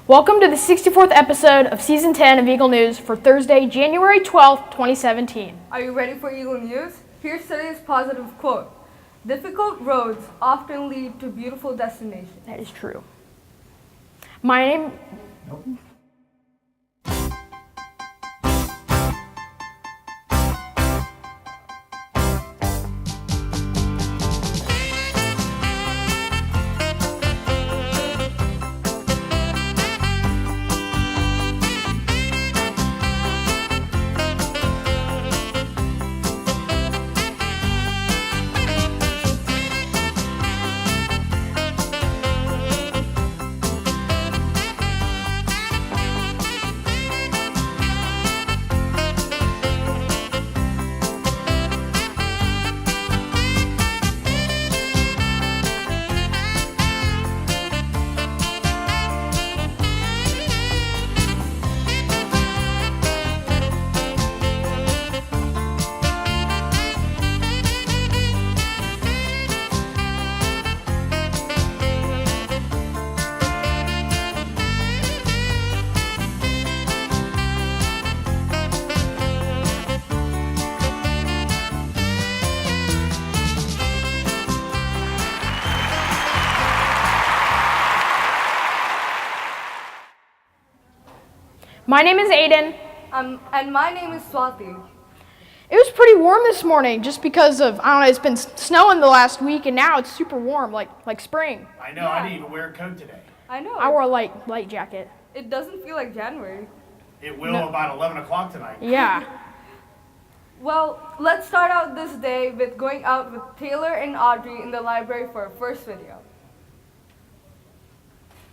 Welcome to the 64th episode of Season 10 of Eagle News for Thursday, January 12th, 2017. Are you ready for Eagle News? Here's today's positive quote. Difficult roads often lead to beautiful destinations. That is true. My name... My name is Aiden. And my name is Swati. It was pretty warm this morning just because of, I don't know, it's been snowing the last week and now it's super warm, like spring. I know, I didn't even wear a coat today. I know. I wore a light jacket. It doesn't feel like January. It will about 11 o'clock tonight. Yeah. Well, let's start out this day with going out with Taylor and Audrey in the library for our first video.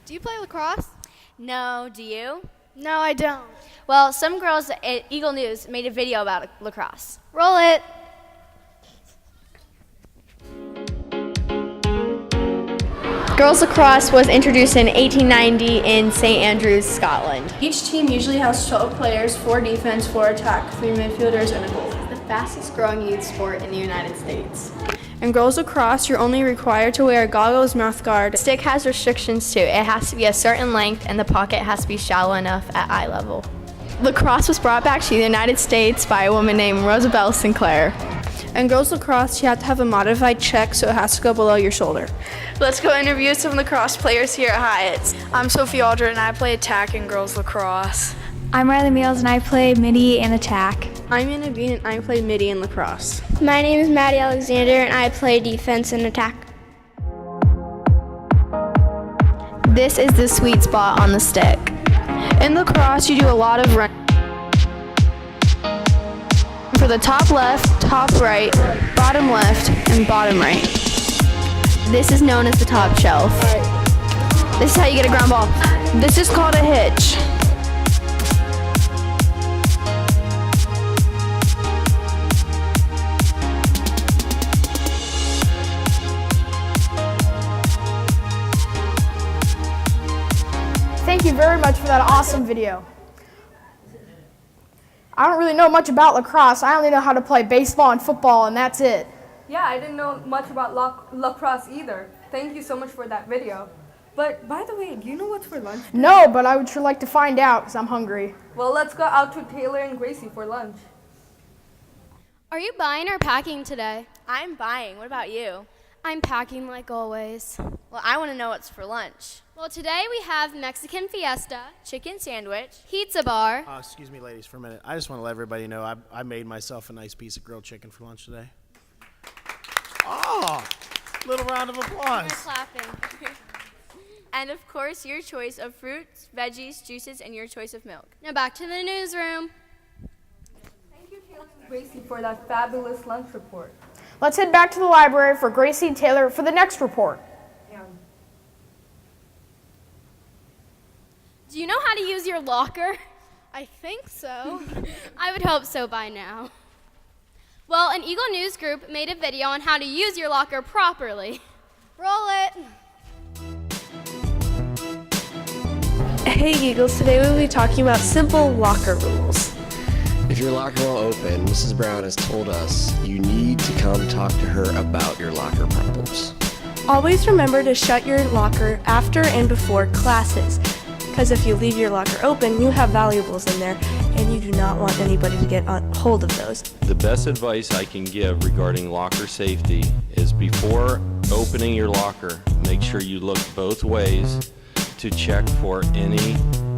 Do you play lacrosse? No, do you? No, I don't. Well, some girls at Eagle News made a video about lacrosse. Roll it. Girls lacrosse was introduced in 1890 in St. Andrews, Scotland. Each team usually has 12 players, 4 defense, 4 attack, 3 midfielders, and a goal. The fastest growing youth sport in the United States. In girls lacrosse, you're only required to wear goggles, mouth guard. The stick has restrictions too. It has to be a certain length and the pocket has to be shallow enough at eye level. Lacrosse was brought back to the United States by a woman named Rosabelle Sinclair. In girls lacrosse, you have to have a modified check, so it has to go below your shoulder. Let's go interview some lacrosse players here at Hyatt's. I'm Sophie Aldred and I play attack in girls lacrosse. I'm Riley Mills and I play midi and attack. I'm Anna Bean and I play midi and lacrosse. My name is Maddie Alexander and I play defense and attack. This is the sweet spot on the stick. In lacrosse, you do a lot of running. For the top left, top right, bottom left, and bottom right. This is known as the top shelf. This is how you get a ground ball. This is called a hitch. Thank you very much for that awesome video. I don't really know much about lacrosse. I only know how to play baseball and football, and that's it. Yeah, I didn't know much about lacrosse either. Thank you so much for that video. But by the way, do you know what's for lunch today? No, but I would sure like to find out because I'm hungry. Well, let's go out to Taylor and Gracie for lunch. Are you buying or packing today? I'm buying. What about you? I'm packing like always. Well, I want to know what's for lunch. Well, today we have Mexican fiesta, Chicken sandwich. pizza bar. Excuse me, ladies, for a minute. I just want to let everybody know I made myself a nice piece of grilled chicken for lunch today. Oh, little round of We're applause. clapping. And of course, your choice of fruits, veggies, juices, and your choice of milk. Now back to the newsroom. Thank you, Taylor and Gracie, for that fabulous lunch report. Let's head back to the library for Gracie and Taylor for the next report. Do you know how to use your locker? I think so. I would hope so by now. Well, an Eagle News group made a video on how to use your locker properly. Roll it. Hey Eagles, today we'll be talking about simple locker rules. If your locker won't open, Mrs. Brown has told us you need to come talk to her about your locker problems. Always remember to shut your locker after and before classes. because if you leave your locker open, you have valuables in there, and you do not want anybody to get on hold of those. The best advice I can give regarding locker safety is before opening your locker, make sure you look both ways to check for any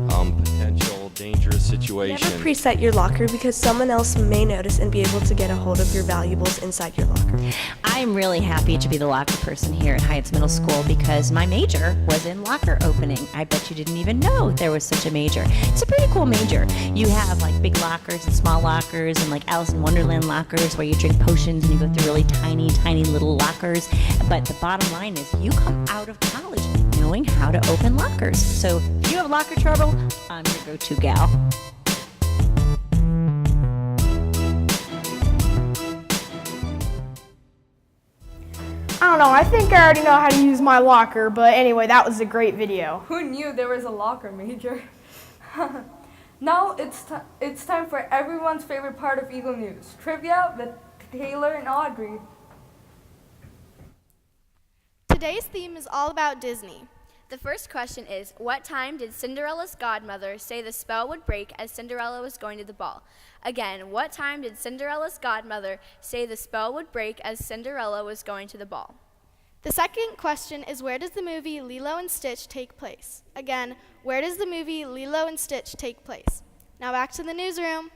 potential dangerous situation. Never preset your locker because someone else may notice and be able to get a hold of your valuables inside your locker. I'm really happy to be the locker person here at Heights Middle School because my major was in locker opening. I bet you didn't even know there was such a major. It's a pretty cool major. You have like big lockers and small lockers and like Alice in Wonderland lockers where you drink potions and you go through really tiny, tiny little lockers. But the bottom line is you come out of college knowing how to open lockers. So if you have locker trouble, I'm your go-to gal. I don't know, I think I already know how to use my locker, but anyway, that was a great video. Who knew there was a locker major? Now it's time for everyone's favorite part of Eagle News, trivia with Taylor and Audrey. Today's theme is all about Disney. The first question is, what time did Cinderella's godmother say the spell would break as Cinderella was going to the ball? Again, what time did Cinderella's godmother say the spell would break as Cinderella was going to the ball? The second question is, where does the movie Lilo and Stitch take place? Again, where does the movie Lilo and Stitch take place? Now back to the newsroom.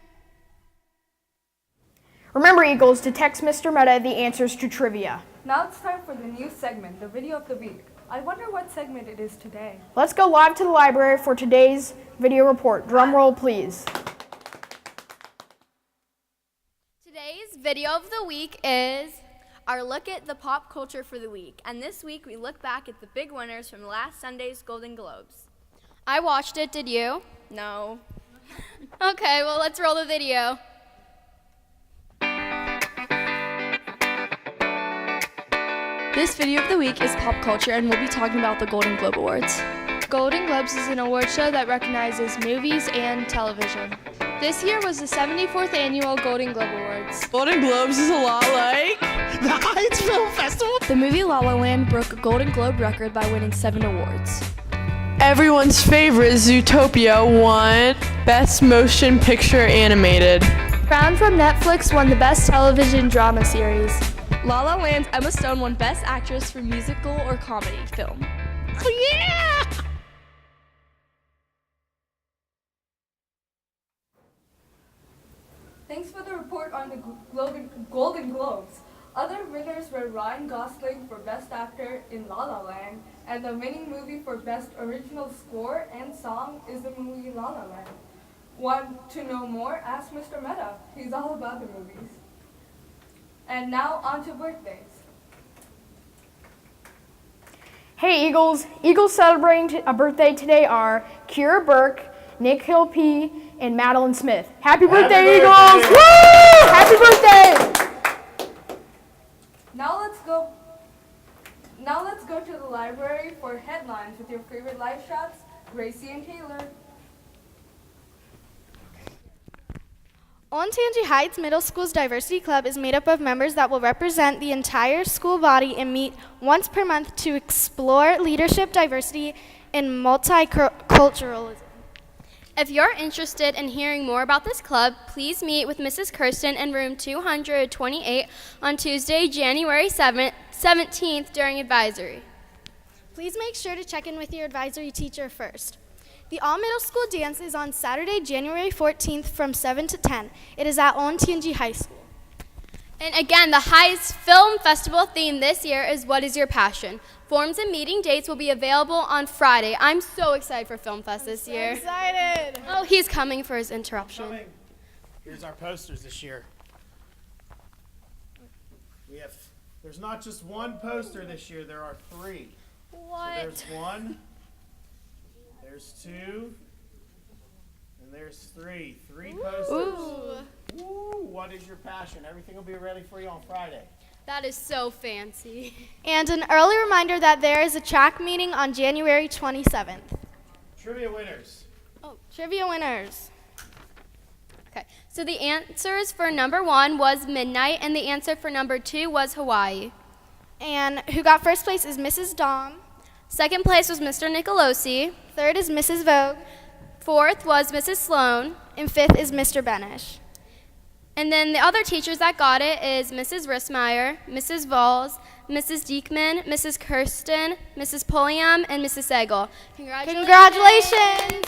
Remember, Eagles, to text Mr. Meta the answers to trivia. Now it's time for the news segment, the video of the week. I wonder what segment it is today. Let's go live to the library for today's video report. Drum roll, please. Today's video of the week is our look at the pop culture for the week. And this week we look back at the big winners from last Sunday's Golden Globes. I watched it, did you? No. Okay, well let's roll the video. This video of the week is pop culture, and we'll be talking about the Golden Globe Awards. Golden Globes is an award show that recognizes movies and television. This year was the 74th annual Golden Globe Awards. Golden Globes is a lot like The Heights Film Festival. the movie La La Land broke a Golden Globe record by winning 7 awards. Everyone's favorite Zootopia won Best Motion Picture Animated. Crown from Netflix won the Best Television Drama Series. La La Land's Emma Stone won Best Actress for Musical or Comedy Film. Oh, yeah! Thanks for the report on the Golden Globes. Other winners were Ryan Gosling for Best Actor in La La Land, and the winning movie for Best Original Score and Song is the movie La La Land. Want to know more? Ask Mr. Meta. He's all about the movies. And now on to birthdays. Hey, Eagles. Eagles celebrating a birthday today are Kira Burke, Nick Hill P., and Madeline Smith. Happy birthday, Eagles! Woo! Happy birthday! Now let's go to the library for headlines with your favorite live shots, Gracie and Taylor. Olentangy Heights Middle School's Diversity Club is made up of members that will represent the entire school body and meet once per month to explore leadership, diversity, and multiculturalism. If you're interested in hearing more about this club, please meet with Mrs. Kirsten in room 228 on Tuesday, January 17th during advisory. Please make sure to check in with your advisory teacher first. The all-middle school dance is on Saturday, January 14th from 7 to 10. It is at Olentangy High School. And again, the Heights Film Festival theme this year is What is Your Passion? Forms and meeting dates will be available on Friday. I'm so excited for Film Fest this year. Excited! Oh, he's coming for his interruption. Here's our posters this year. There's not just one poster this year, there are 3. What? So there's 1, there's 2, and there's 3. 3 posters. Ooh. Woo, what is your passion? Everything will be ready for you on Friday. That is so fancy. And an early reminder that there is a track meeting on January 27th. Trivia winners. Oh, trivia winners. Okay, so the answers for number 1 was Midnight, and the answer for number 2 was Hawaii. And who got first place is Mrs. Dom. Second place was Mr. Nicolosi. Third is Mrs. Vogue. Fourth was Mrs. Sloan. And fifth is Mr. Benish. And then the other teachers that got it is Mrs. Rissmeyer, Mrs. Valls, Mrs. Diekman, Mrs. Kirsten, Mrs. Pulliam, and Mrs. Segal. Congratulations!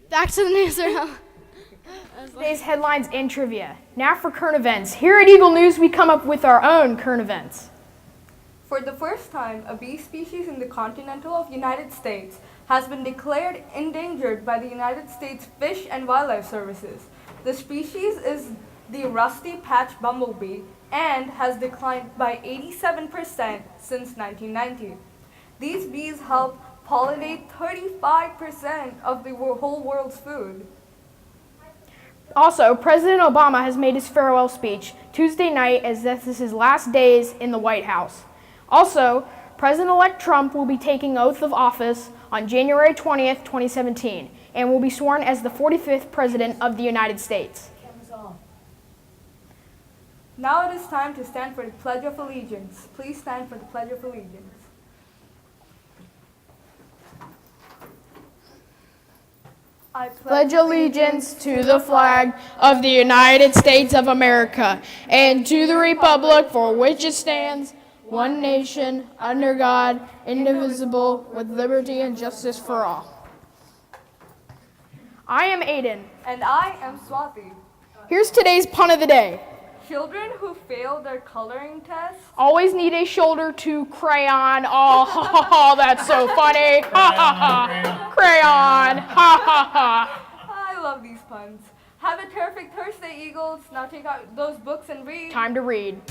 Back to the newsroom. Today's headlines and trivia. Now for current events. Here at Eagle News, we come up with our own current events. For the first time, a bee species in the continental United States has been declared endangered by the United States Fish and Wildlife Services. The species is the rusty patch bumblebee and has declined by 87% since 1990. These bees help pollinate 35% of the whole world's food. Also, President Obama has made his farewell speech Tuesday night as this is his last days in the White House. Also, President-elect Trump will be taking oath of office on January 20th, 2017, and will be sworn as the 45th President of the United States. Now it is time to stand for the Pledge of Allegiance. Please stand for the Pledge of Allegiance. I Pledge allegiance to the flag of the United States of America and to the republic for which it stands, one nation, under God, indivisible, with liberty and justice for all. I am Aiden. And I am Swati. Here's today's pun of the day. Children who fail their coloring test always need a shoulder to crayon. Oh, that's so funny. Crayon. I love these puns. Have a terrific Thursday, Eagles. Now take out those books and read. Time to read.